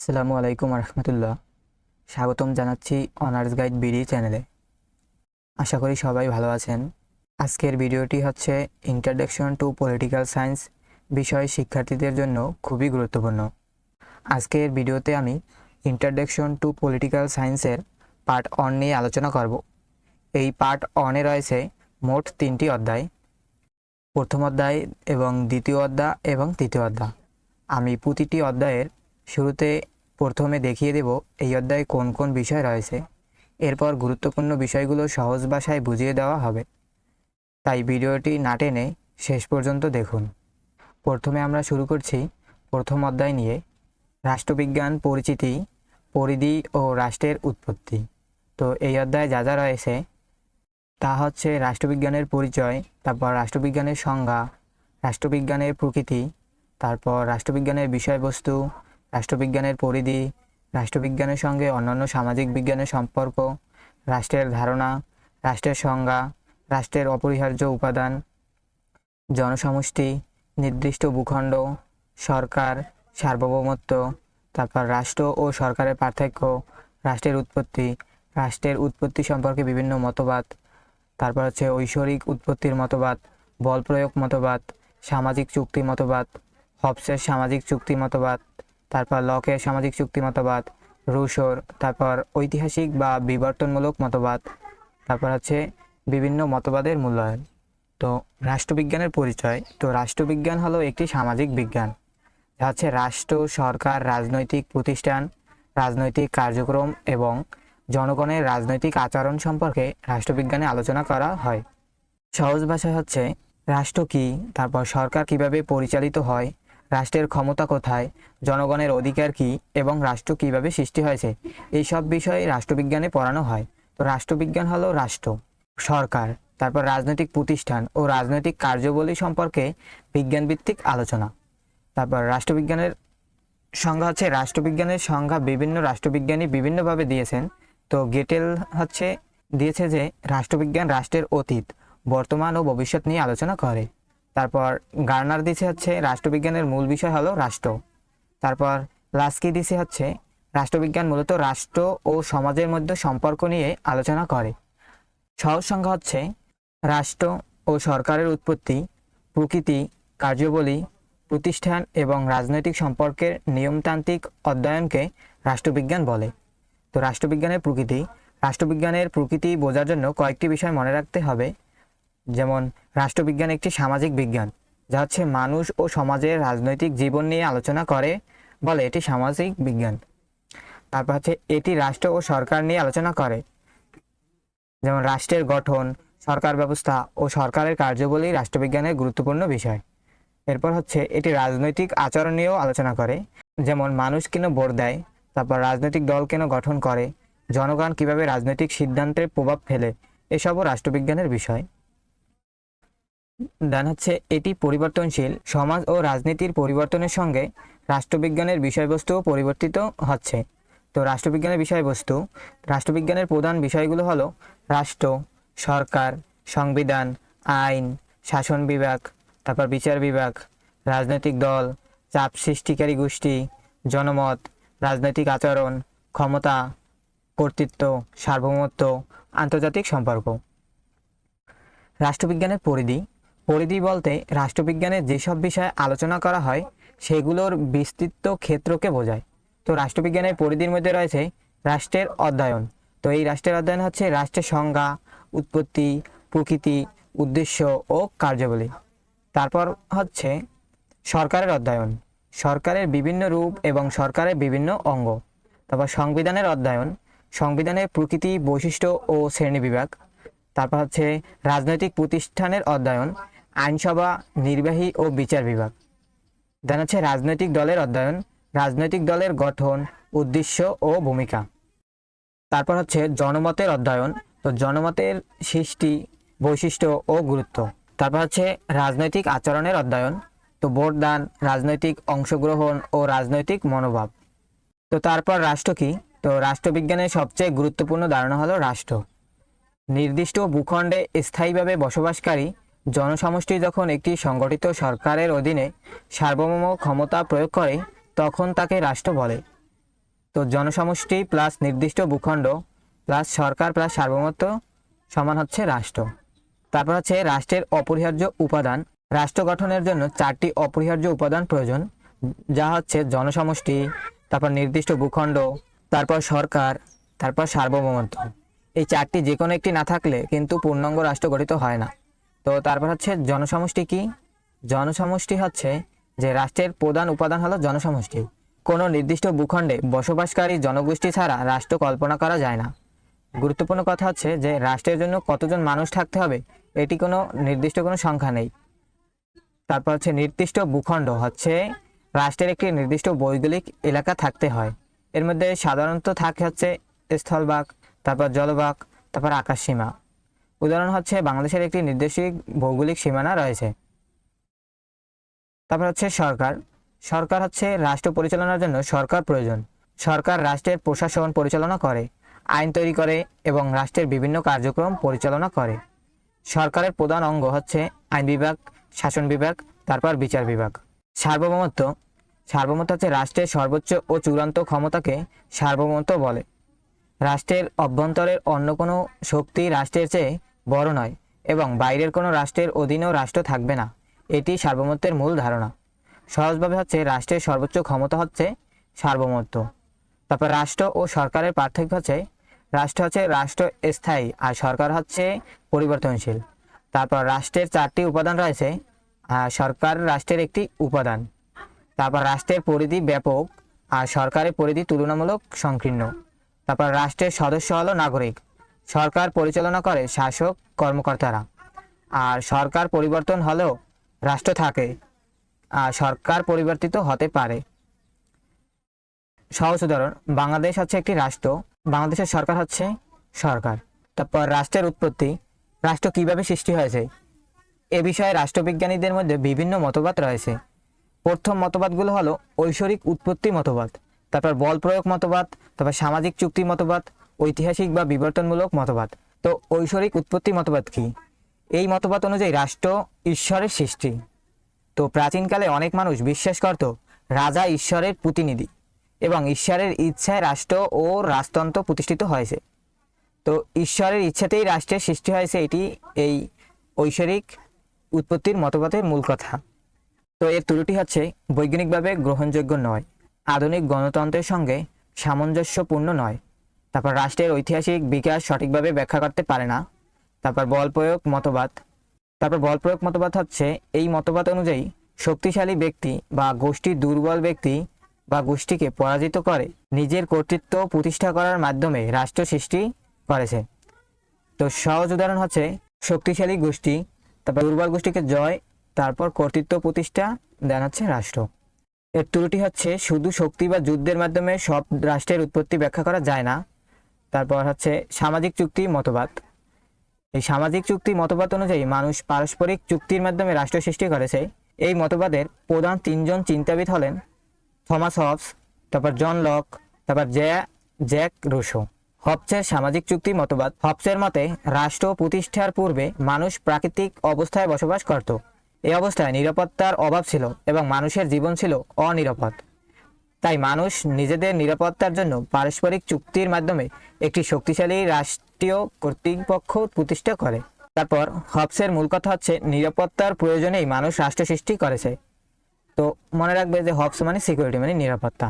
আসসালামু আলাইকুম রহমতুল্লাহ। স্বাগতম জানাচ্ছি অনার্স গাইড বিডি চ্যানেলে। আশা করি সবাই ভালো আছেন। আজকের ভিডিওটি হচ্ছে ইন্ট্রোডাকশন টু পলিটিক্যাল সায়েন্স বিষয় শিক্ষার্থীদের জন্য খুবই গুরুত্বপূর্ণ। আজকের ভিডিওতে আমি ইন্ট্রোডাকশন টু পলিটিক্যাল সায়েন্সের পার্ট 1 নিয়ে আলোচনা করব। এই পার্ট 1-এ রয়েছে মোট 3টি অধ্যায়, প্রথম অধ্যায় এবং দ্বিতীয় অধ্যায় এবং তৃতীয় অধ্যায়। আমি প্রতিটি অধ্যায়ের শুরুতে প্রথমে দেখিয়ে দেব এই অধ্যায়ে কোন কোন বিষয় রয়েছে, এরপর গুরুত্বপূর্ণ বিষয়গুলো সহজ ভাষায় বুঝিয়ে দেওয়া হবে। তাই ভিডিওটি না টেনে শেষ পর্যন্ত দেখুন। প্রথমে আমরা শুরু করছি প্রথম অধ্যায় নিয়ে, রাষ্ট্রবিজ্ঞান পরিচিতি, পরিধি ও রাষ্ট্রের উৎপত্তি। তো এই অধ্যায়ে যা যা রয়েছে তা হচ্ছে রাষ্ট্রবিজ্ঞানের পরিচয়, তারপর রাষ্ট্রবিজ্ঞানের সংজ্ঞা, রাষ্ট্রবিজ্ঞানের প্রকৃতি, তারপর রাষ্ট্রবিজ্ঞানের বিষয়বস্তু, রাষ্ট্রবিজ্ঞানের পরিধি, রাষ্ট্রবিজ্ঞানের সঙ্গে অন্যান্য সামাজিক বিজ্ঞানের সম্পর্ক, রাষ্ট্রের ধারণা, রাষ্ট্রের সংজ্ঞা, রাষ্ট্রের অপরিহার্য উপাদান, জনসমষ্টি, নির্দিষ্ট ভূখণ্ড, সরকার, সার্বভৌমত্ব, তারপর রাষ্ট্র ও সরকারের পার্থক্য, রাষ্ট্রের উৎপত্তি সম্পর্কে বিভিন্ন মতবাদ, তারপর হচ্ছে ঐশ্বরিক উৎপত্তির মতবাদ, বল প্রয়োগ মতবাদ, সামাজিক চুক্তি মতবাদ, হবসের সামাজিক চুক্তি মতবাদ, তারপর লকের সামাজিক চুক্তি মতবাদ, রুশোর, তারপর ঐতিহাসিক বা বিবর্তনমূলক মতবাদ, তারপর হচ্ছে বিভিন্ন মতবাদের মূল্যায়ন। তো রাষ্ট্রবিজ্ঞানের পরিচয়। তো রাষ্ট্রবিজ্ঞান হলো একটি সামাজিক বিজ্ঞান, যা হচ্ছে রাষ্ট্র, সরকার, রাজনৈতিক প্রতিষ্ঠান, রাজনৈতিক কার্যক্রম এবং জনগণের রাজনৈতিক আচরণ সম্পর্কে রাষ্ট্রবিজ্ঞানে আলোচনা করা হয়। সহজ ভাষায় হচ্ছে রাষ্ট্র কী, তারপর সরকার কিভাবে পরিচালিত হয়, রাষ্ট্রের ক্ষমতা কোথায়, জনগণের অধিকার কী এবং রাষ্ট্র কিভাবে সৃষ্টি হয়েছে, এই সব বিষয়ে রাষ্ট্রবিজ্ঞানে পড়ানো হয়। তো রাষ্ট্রবিজ্ঞান হলো রাষ্ট্র, সরকার, তারপর রাজনৈতিক প্রতিষ্ঠান ও রাজনৈতিক কার্যাবলী সম্পর্কে বিজ্ঞানভিত্তিক আলোচনা। তারপর রাষ্ট্রবিজ্ঞানের সংজ্ঞা হচ্ছে, রাষ্ট্রবিজ্ঞানের সংজ্ঞা বিভিন্ন রাষ্ট্রবিজ্ঞানী বিভিন্নভাবে দিয়েছেন। তো গেটেল হচ্ছে দিয়েছে যে রাষ্ট্রবিজ্ঞান রাষ্ট্রের অতীত, বর্তমান ও ভবিষ্যৎ নিয়ে আলোচনা করে। তারপর গার্নার দিছে হচ্ছে রাষ্ট্রবিজ্ঞানের মূল বিষয় হলো রাষ্ট্র। তারপর লাস্কি দিছে হচ্ছে রাষ্ট্রবিজ্ঞান মূলত রাষ্ট্র ও সমাজের মধ্যে সম্পর্ক নিয়ে আলোচনা করে। সহজ সংজ্ঞা হচ্ছে রাষ্ট্র ও সরকারের উৎপত্তি, প্রকৃতি, কার্যাবলী, প্রতিষ্ঠান এবং রাজনৈতিক সম্পর্কের নিয়মতান্ত্রিক অধ্যয়নকে রাষ্ট্রবিজ্ঞান বলে। তো রাষ্ট্রবিজ্ঞানের প্রকৃতি বোঝার জন্য কয়েকটি বিষয় মনে রাখতে হবে। যেমন রাষ্ট্রবিজ্ঞান একটি সামাজিক বিজ্ঞান, যা হচ্ছে মানুষ ও সমাজের রাজনৈতিক জীবন নিয়ে আলোচনা করে বলে এটি সামাজিক বিজ্ঞান। তারপর হচ্ছে এটি রাষ্ট্র ও সরকার নিয়ে আলোচনা করে, যেমন রাষ্ট্রের গঠন, সরকার ব্যবস্থা ও সরকারের কার্যাবলী রাষ্ট্রবিজ্ঞানের গুরুত্বপূর্ণ বিষয়। এরপর হচ্ছে এটি রাজনৈতিক আচরণ নিয়েও আলোচনা করে, যেমন মানুষ কেন ভোট দেয়, তারপর রাজনৈতিক দল কেন গঠন করে, জনগণ কিভাবে রাজনৈতিক সিদ্ধান্তের প্রভাব ফেলে, এসবও রাষ্ট্রবিজ্ঞানের বিষয়। দেন হচ্ছে এটি পরিবর্তনশীল, সমাজ ও রাজনীতির পরিবর্তনের সঙ্গে রাষ্ট্রবিজ্ঞানের বিষয়বস্তুও পরিবর্তিত হচ্ছে। তো রাষ্ট্রবিজ্ঞানের প্রধান বিষয়গুলো হলো রাষ্ট্র, সরকার, সংবিধান, আইন, শাসন বিভাগ, তারপর বিচার বিভাগ, রাজনৈতিক দল, চাপ সৃষ্টিকারী গোষ্ঠী, জনমত, রাজনৈতিক আচরণ, ক্ষমতা, কর্তৃত্ব, সার্বভৌমত্ব, আন্তর্জাতিক সম্পর্ক। রাষ্ট্রবিজ্ঞানের পরিধি বলতে রাষ্ট্রবিজ্ঞানের যেসব বিষয়ে আলোচনা করা হয় সেগুলোর বিস্তৃত ক্ষেত্রকে বোঝায়। তো রাষ্ট্রবিজ্ঞানের পরিধির মধ্যে রয়েছে রাষ্ট্রের অধ্যয়ন। তো এই রাষ্ট্রের অধ্যয়ন হচ্ছে রাষ্ট্রের সংজ্ঞা, উৎপত্তি, প্রকৃতি, উদ্দেশ্য ও কার্যাবলী। তারপর হচ্ছে সরকারের অধ্যয়ন, সরকারের বিভিন্ন রূপ এবং সরকারের বিভিন্ন অঙ্গ। তারপর সংবিধানের অধ্যয়ন, সংবিধানের প্রকৃতি, বৈশিষ্ট্য ও শ্রেণীবিভাগ। তারপর হচ্ছে রাজনৈতিক প্রতিষ্ঠানের অধ্যয়ন, আইনসভা, নির্বাহী ও বিচার বিভাগ। দেন হচ্ছে রাজনৈতিক দলের অধ্যয়ন, রাজনৈতিক দলের গঠন, উদ্দেশ্য ও ভূমিকা। তারপর হচ্ছে জনমতের অধ্যয়ন, তো জনমতের সৃষ্টি, বৈশিষ্ট্য ও গুরুত্ব। তারপর হচ্ছে রাজনৈতিক আচরণের অধ্যয়ন, তো ভোটদান, রাজনৈতিক অংশগ্রহণ ও রাজনৈতিক মনোভাব। তো তারপর রাষ্ট্র কি? তো রাষ্ট্রবিজ্ঞানের সবচেয়ে গুরুত্বপূর্ণ ধারণা হলো রাষ্ট্র নির্দিষ্ট ভূখণ্ডে স্থায়ীভাবে বসবাসকারী জনসমষ্টি যখন একটি সংগঠিত সরকারের অধীনে সার্বভৌম ক্ষমতা প্রয়োগ করে তখন তাকে রাষ্ট্র বলে। তো জনসমষ্টি প্লাস নির্দিষ্ট ভূখণ্ড প্লাস সরকার প্লাস সার্বভৌমত্ব সমান হচ্ছে রাষ্ট্র। তারপর হচ্ছে রাষ্ট্রের অপরিহার্য উপাদান। রাষ্ট্র গঠনের জন্য 4টি অপরিহার্য উপাদান প্রয়োজন, যা হচ্ছে জনসমষ্টি, তারপর নির্দিষ্ট ভূখণ্ড, তারপর সরকার, তারপর সার্বভৌমত্ব। এই 4টি যে কোনো একটি না থাকলে কিন্তু পূর্ণাঙ্গ রাষ্ট্র গঠিত হয় না। তো তারপর হচ্ছে জনসমষ্টি কি? জনসমষ্টি হচ্ছে যে রাষ্ট্রের প্রধান উপাদান হলো জনসমষ্টি। কোনো নির্দিষ্ট ভূখণ্ডে বসবাসকারী জনগোষ্ঠী ছাড়া রাষ্ট্র কল্পনা করা যায় না। গুরুত্বপূর্ণ কথা হচ্ছে যে রাষ্ট্রের জন্য কতজন মানুষ থাকতে হবে এটি কোনো নির্দিষ্ট কোনো সংখ্যা নেই। তারপর হচ্ছে নির্দিষ্ট ভূখণ্ড হচ্ছে রাষ্ট্রের একটি নির্দিষ্ট ভৌগোলিক এলাকা থাকতে হয়। এর মধ্যে সাধারণত থাকে হচ্ছে স্থলভাগ, তারপর জলভাগ, তারপর আকাশসীমা। উদাহরণ হচ্ছে বাংলাদেশের একটি নির্দিষ্ট ভৌগোলিক সীমানা রয়েছে। তারপর হচ্ছে সরকার। সরকার হচ্ছে রাষ্ট্র পরিচালনার জন্য সরকার প্রয়োজন। সরকার রাষ্ট্রের প্রশাসন পরিচালনা করে, আইন তৈরি করে এবং রাষ্ট্রের বিভিন্ন কার্যক্রম পরিচালনা করে। সরকারের প্রধান অঙ্গ হচ্ছে আইন বিভাগ, শাসন বিভাগ, তারপর বিচার বিভাগ। সার্বভৌমত্ব। সার্বভৌমত্ব হচ্ছে রাষ্ট্রের সর্বোচ্চ ও চূড়ান্ত ক্ষমতাকে সার্বভৌমত্ব বলে। রাষ্ট্রের অভ্যন্তরের অন্য কোনো শক্তি রাষ্ট্রের চেয়ে বড় নয় এবং বাইরের কোনো রাষ্ট্রের অধীনেও রাষ্ট্র থাকবে না, এটি সার্বভৌমত্বের মূল ধারণা। সহজভাবে হচ্ছে রাষ্ট্রের সর্বোচ্চ ক্ষমতা হচ্ছে সার্বভৌমত্ব। তারপর রাষ্ট্র ও সরকারের পার্থক্য হচ্ছে রাষ্ট্র হচ্ছে রাষ্ট্র স্থায়ী আর সরকার হচ্ছে পরিবর্তনশীল। তারপর রাষ্ট্রের 4টি উপাদান রয়েছে, সরকার রাষ্ট্রের একটি উপাদান। তারপর রাষ্ট্রের পরিধি ব্যাপক আর সরকারের পরিধি তুলনামূলক সংকীর্ণ। তারপর রাষ্ট্রের সদস্য হলো নাগরিক। সরকার পরিচালনা করে শাসক কর্মকর্তারা। আর সরকার পরিবর্তন হলেও রাষ্ট্র থাকে, আর সরকার পরিবর্তিত হতে পারে। সহজ উদাহরণ, বাংলাদেশ হচ্ছে একটি রাষ্ট্র, বাংলাদেশের সরকার হচ্ছে সরকার। তারপর রাষ্ট্রের উৎপত্তি। রাষ্ট্র কিভাবে সৃষ্টি হয়েছে এ বিষয়ে রাষ্ট্রবিজ্ঞানীদের মধ্যে বিভিন্ন মতবাদ রয়েছে। প্রথম মতবাদগুলো হলো ঐশ্বরিক উৎপত্তি মতবাদ, তারপর বল প্রয়োগ মতবাদ, তারপর সামাজিক চুক্তি মতবাদ, ঐতিহাসিক বা বিবর্তনমূলক মতবাদ। তো ঐশ্বরিক উৎপত্তি মতবাদ কি? এই মতবাদ অনুযায়ী রাষ্ট্র ঈশ্বরের সৃষ্টি। তো প্রাচীনকালে অনেক মানুষ বিশ্বাস করত রাজা ঈশ্বরের প্রতিনিধি এবং ঈশ্বরের ইচ্ছায় রাষ্ট্র ও রাজতন্ত্র প্রতিষ্ঠিত হয়েছে। তো ঈশ্বরের ইচ্ছাতেই রাষ্ট্রের সৃষ্টি হয়েছে, এটি এই ঐশ্বরিক উৎপত্তির মতবাদের মূল কথা। তো এর ত্রুটি হচ্ছে বৈজ্ঞানিকভাবে গ্রহণযোগ্য নয়, আধুনিক গণতন্ত্রের সঙ্গে সামঞ্জস্যপূর্ণ নয়। তারপর রাষ্ট্রের ঐতিহাসিক বিকাশ সঠিকভাবে ব্যাখ্যা করতে পারে না। তারপর বল প্রয়োগ মতবাদ। তারপর বল প্রয়োগ মতবাদ হচ্ছে এই মতবাদ অনুযায়ী শক্তিশালী ব্যক্তি বা গোষ্ঠী দুর্বল ব্যক্তি বা গোষ্ঠীকে পরাজিত করে নিজের কর্তৃত্ব প্রতিষ্ঠা করার মাধ্যমে রাষ্ট্র সৃষ্টি করেছে। তো সহজ উদাহরণ হচ্ছে শক্তিশালী গোষ্ঠী, তারপর দুর্বল গোষ্ঠীকে জয়, তারপর কর্তৃত্ব প্রতিষ্ঠা, দেন হচ্ছে রাষ্ট্র। এর ত্রুটি হচ্ছে শুধু শক্তি বা যুদ্ধের মাধ্যমে সব রাষ্ট্রের উৎপত্তি ব্যাখ্যা করা যায় না। তারপর হচ্ছে সামাজিক চুক্তি মতবাদ। এই সামাজিক চুক্তি মতবাদ অনুযায়ী মানুষ পারস্পরিক চুক্তির মাধ্যমে রাষ্ট্র সৃষ্টি করেছে। এই মতবাদের প্রধান 3জন চিন্তাবিদ হলেন থমাস হবস, তারপর জন লক, তারপর জ্যাক রুসো। হবসের সামাজিক চুক্তি মতবাদ। হবসের মতে রাষ্ট্র প্রতিষ্ঠার পূর্বে মানুষ প্রাকৃতিক অবস্থায় বসবাস করত। এই অবস্থায় নিরাপত্তার অভাব ছিল এবং মানুষের জীবন ছিল অনিরাপদ। তাই মানুষ নিজেদের নিরাপত্তার জন্য পারস্পরিক চুক্তির মাধ্যমে একটি শক্তিশালী রাষ্ট্রীয় কর্তৃপক্ষ প্রতিষ্ঠা করে। তারপর হবসের মূল কথা হচ্ছে নিরাপত্তার প্রয়োজনেই মানুষ রাষ্ট্র সৃষ্টি করেছে। তো মনে রাখবে যে হবস মানে সিকিউরিটি, মানে নিরাপত্তা।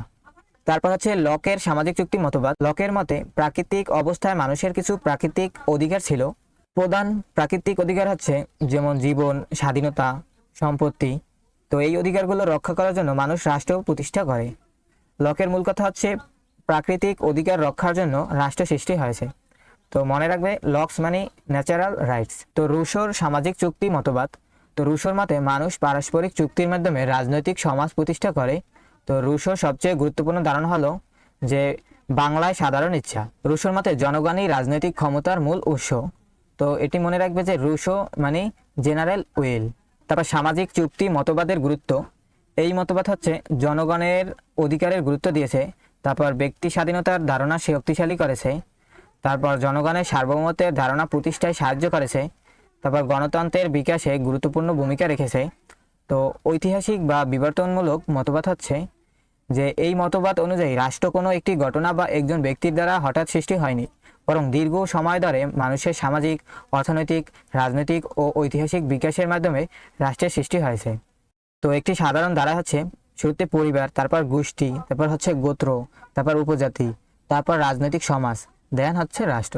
তারপর হচ্ছে লকের সামাজিক চুক্তি মতবাদ। লকের মতে প্রাকৃতিক অবস্থায় মানুষের কিছু প্রাকৃতিক অধিকার ছিল। প্রধান প্রাকৃতিক অধিকার হচ্ছে যেমন জীবন, স্বাধীনতা, সম্পত্তি। তো এই অধিকারগুলো রক্ষা করার জন্য মানুষ রাষ্ট্র প্রতিষ্ঠা করে। লকের মূল কথা হচ্ছে প্রাকৃতিক অধিকার রক্ষার জন্য রাষ্ট্র সৃষ্টি হয়েছে। তো মনে রাখবে লকস মানে ন্যাচারাল রাইটস। তো রুশোর সামাজিক চুক্তি মতবাদ। তো রুশোর মতে মানুষ পারস্পরিক চুক্তির মাধ্যমে রাজনৈতিক সমাজ প্রতিষ্ঠা করে। তো রুশোর সবচেয়ে গুরুত্বপূর্ণ ধারণা হলো যে বাংলায় সাধারণ ইচ্ছা। রুশোর মতে জনগণই রাজনৈতিক ক্ষমতার মূল উৎস। তো এটি মনে রাখবে যে রুশো মানে জেনারেল উইল। তারপর সামাজিক চুক্তি মতবাদের গুরুত্ব। এই মতবাদ হচ্ছে জনগণের অধিকারের গুরুত্ব দিয়েছে। তারপর ব্যক্তি স্বাধীনতার ধারণা শক্তিশালী করেছে। তারপর জনগণের সার্বভৌমত্বের ধারণা প্রতিষ্ঠায় সাহায্য করেছে। তারপর গণতন্ত্রের বিকাশে গুরুত্বপূর্ণ ভূমিকা রেখেছে। তো ঐতিহাসিক বা বিবর্তনমূলক মতবাদ হচ্ছে যে এই মতবাদ অনুযায়ী রাষ্ট্র কোনো একটি ঘটনা বা একজন ব্যক্তির দ্বারা হঠাৎ সৃষ্টি হয়নি, বরং দীর্ঘ সময় ধরে মানুষের সামাজিক, অর্থনৈতিক, রাজনৈতিক ও ঐতিহাসিক বিকাশের মাধ্যমে রাষ্ট্রের সৃষ্টি হয়েছে। তো একটি সাধারণ ধারা হচ্ছে শুরুতে পরিবার, তারপর গোষ্ঠী, তারপর হচ্ছে গোত্র, তারপর উপজাতি, তারপর রাজনৈতিক সমাজ, দেন হচ্ছে রাষ্ট্র।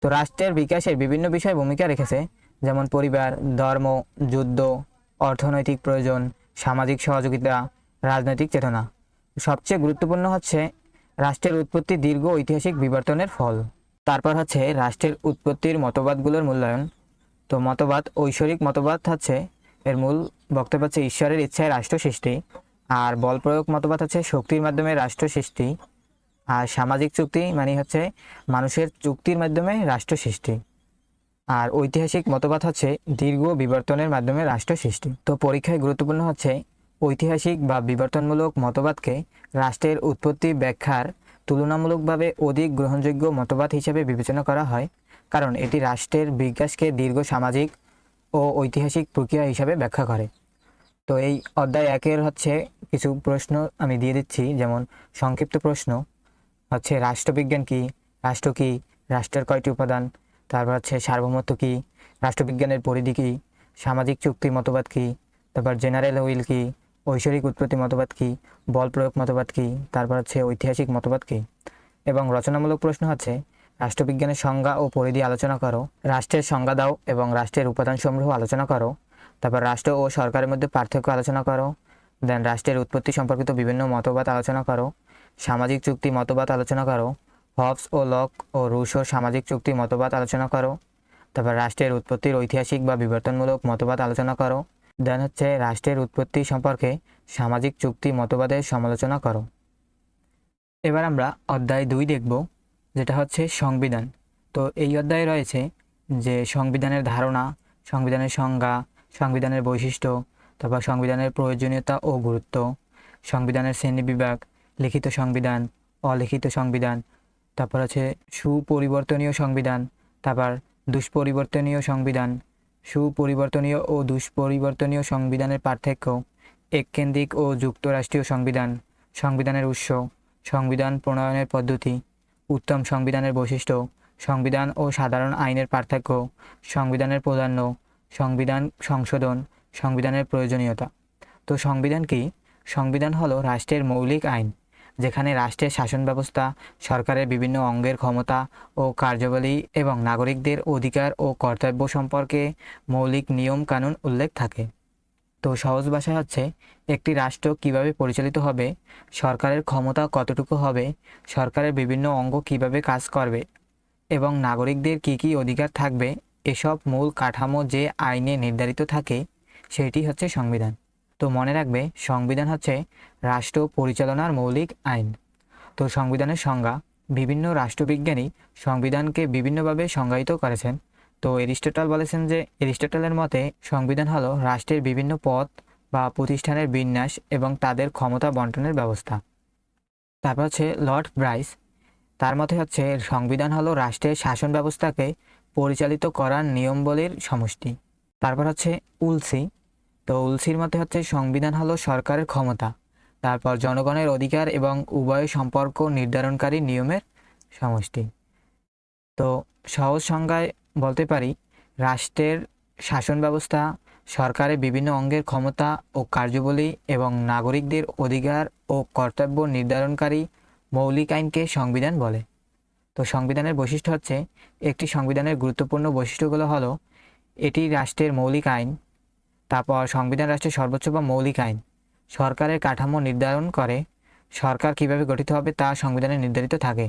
তো রাষ্ট্রের বিকাশের বিভিন্ন বিষয়ে ভূমিকা রেখেছে, যেমন পরিবার, ধর্ম, যুদ্ধ, অর্থনৈতিক প্রয়োজন, সামাজিক সহযোগিতা, রাজনৈতিক চেতনা। সবচেয়ে গুরুত্বপূর্ণ হচ্ছে রাষ্ট্রের উৎপত্তি দীর্ঘ ঐতিহাসিক বিবর্তনের ফল। তারপর হচ্ছে রাষ্ট্রের উৎপত্তির মতবাদগুলোর মূল্যায়ন। তো মতবাদ, ঐশ্বরিক মতবাদ হচ্ছে এর মূল বক্তব্য হচ্ছে ঈশ্বরের ইচ্ছায় রাষ্ট্র সৃষ্টি, আর বল প্রয়োগ মতবাদ হচ্ছে শক্তির মাধ্যমে রাষ্ট্র সৃষ্টি, আর সামাজিক চুক্তি মানে হচ্ছে মানুষের চুক্তির মাধ্যমে রাষ্ট্র সৃষ্টি, আর ঐতিহাসিক মতবাদ হচ্ছে দীর্ঘ বিবর্তনের মাধ্যমে রাষ্ট্র সৃষ্টি। তো পরীক্ষায় গুরুত্বপূর্ণ হচ্ছে ঐতিহাসিক বা বিবর্তনমূলক মতবাদকে রাষ্ট্রের উৎপত্তি ব্যাখ্যার তুলনামূলকভাবে অধিক গ্রহণযোগ্য মতবাদ হিসেবে বিবেচনা করা হয়, কারণ এটি রাষ্ট্রের বিকাশকে দীর্ঘ সামাজিক ও ঐতিহাসিক প্রক্রিয়া হিসাবে ব্যাখ্যা করে। তো এই অধ্যায় 1-এর হচ্ছে কিছু প্রশ্ন আমি দিয়ে দিচ্ছি, যেমন সংক্ষিপ্ত প্রশ্ন হচ্ছে রাষ্ট্রবিজ্ঞান কি, রাষ্ট্র কি, রাষ্ট্রের কয়টি উপাদান, তারপর হচ্ছে সার্বভৌমত্ব কি, রাষ্ট্রবিজ্ঞানের পরিধি কি, সামাজিক চুক্তির মতবাদ কি, তারপর জেনারেল উইল কি, ঐশ্বরিক উৎপত্তি মতবাদ কি, বল প্রয়োগ মতবাদ কি, তারপর হচ্ছে ঐতিহাসিক মতবাদ কি। এবং রচনামূলক প্রশ্ন হচ্ছে রাষ্ট্রবিজ্ঞানের সংজ্ঞা ও পরিধি আলোচনা করো, রাষ্ট্রের সংজ্ঞা দাও এবং রাষ্ট্রের উপাদানসমূহ আলোচনা করো, তারপর রাষ্ট্র ও সরকারের মধ্যে পার্থক্য আলোচনা করো, দেন রাষ্ট্রের উৎপত্তি সম্পর্কিত বিভিন্ন মতবাদ আলোচনা করো, সামাজিক চুক্তি মতবাদ আলোচনা করো, হবস ও লক ও রুশোর সামাজিক চুক্তি মতবাদ আলোচনা করো, তারপর রাষ্ট্রের উৎপত্তির ঐতিহাসিক বা বিবর্তনমূলক মতবাদ আলোচনা করো, দেন হচ্ছে রাষ্ট্রের উৎপত্তি সম্পর্কে সামাজিক চুক্তি মতবাদের সমালোচনা করো। এবার আমরা অধ্যায় 2 দেখব, যেটা হচ্ছে সংবিধান। তো এই অধ্যায়ে রয়েছে যে সংবিধানের ধারণা, সংবিধানের সংজ্ঞা, সংবিধানের বৈশিষ্ট্য, তারপর সংবিধানের প্রয়োজনীয়তা ও গুরুত্ব, সংবিধানের শ্রেণীবিভাগ, লিখিত সংবিধান, অলিখিত সংবিধান, তারপর আছে সুপরিবর্তনীয় সংবিধান, তারপর দুষ্পরিবর্তনীয় সংবিধান, সুপরিবর্তনীয় ও দুষ্পরিবর্তনীয় সংবিধানের পার্থক্য, এককেন্দ্রিক ও যুক্তরাষ্ট্রীয় সংবিধান, সংবিধানের উৎস, সংবিধান প্রণয়নের পদ্ধতি, উত্তম সংবিধানের বৈশিষ্ট্য, সংবিধান ও সাধারণ আইনের পার্থক্য, সংবিধানের প্রাধান্য, সংবিধান সংশোধন, সংবিধানের প্রয়োজনীয়তা। তো সংবিধান কি? সংবিধান হলো রাষ্ট্রের মৌলিক আইন, যেখানে রাষ্ট্রের শাসন ব্যবস্থা, সরকারের বিভিন্ন অঙ্গের ক্ষমতা ও কার্যাবলী এবং নাগরিকদের অধিকার ও কর্তব্য সম্পর্কে মৌলিক নিয়ম কানুন উল্লেখ থাকে। তো সহজ ভাষায় হচ্ছে একটি রাষ্ট্র কিভাবে পরিচালিত হবে, সরকারের ক্ষমতা কতটুকু হবে, সরকারের বিভিন্ন অঙ্গ কিভাবে কাজ করবে এবং নাগরিকদের কী কী অধিকার থাকবে, এসব মূল কাঠামো যে আইনে নির্ধারিত থাকে সেটি হচ্ছে সংবিধান। তো মনে রাখবে, সংবিধান হচ্ছে রাষ্ট্র পরিচালনার মৌলিক আইন। তো সংবিধানের সংজ্ঞা, বিভিন্ন রাষ্ট্রবিজ্ঞানী সংবিধানকে বিভিন্নভাবে সংজ্ঞায়িত করেছেন। তো এরিস্টটল বলেছেন যে এরিস্টটলের মতে সংবিধান হলো রাষ্ট্রের বিভিন্ন পদ বা প্রতিষ্ঠানের বিন্যাস এবং তাদের ক্ষমতা বন্টনের ব্যবস্থা। তারপর হচ্ছে লর্ড ব্রাইস, তার মতে হচ্ছে সংবিধান হলো রাষ্ট্রের শাসন ব্যবস্থাকে পরিচালিত করার নিয়মাবলীর সমষ্টি। তারপর হচ্ছে উলসি, তো উলসির মতে হচ্ছে সংবিধান হলো সরকারের ক্ষমতা, তারপর জনগণের অধিকার এবং উভয় সম্পর্ক নির্ধারণকারী নিয়মের সমষ্টি। তো সহজ সংজ্ঞায় বলতে পারি, রাষ্ট্রের শাসন ব্যবস্থা, সরকারের বিভিন্ন অঙ্গের ক্ষমতা ও কার্যাবলী এবং নাগরিকদের অধিকার ও কর্তব্য নির্ধারণকারী মৌলিক আইনকে সংবিধান বলে। তো সংবিধানের বৈশিষ্ট্য হচ্ছে, একটি সংবিধানের গুরুত্বপূর্ণ বৈশিষ্ট্যগুলো হলো এটি রাষ্ট্রের মৌলিক আইন, তারপর সংবিধান রাষ্ট্রের সর্বোচ্চ বা মৌলিক আইন, সরকারের কাঠামো নির্ধারণ করে, সরকার কিভাবে গঠিত হবে তা সংবিধানে নির্ধারিত থাকে,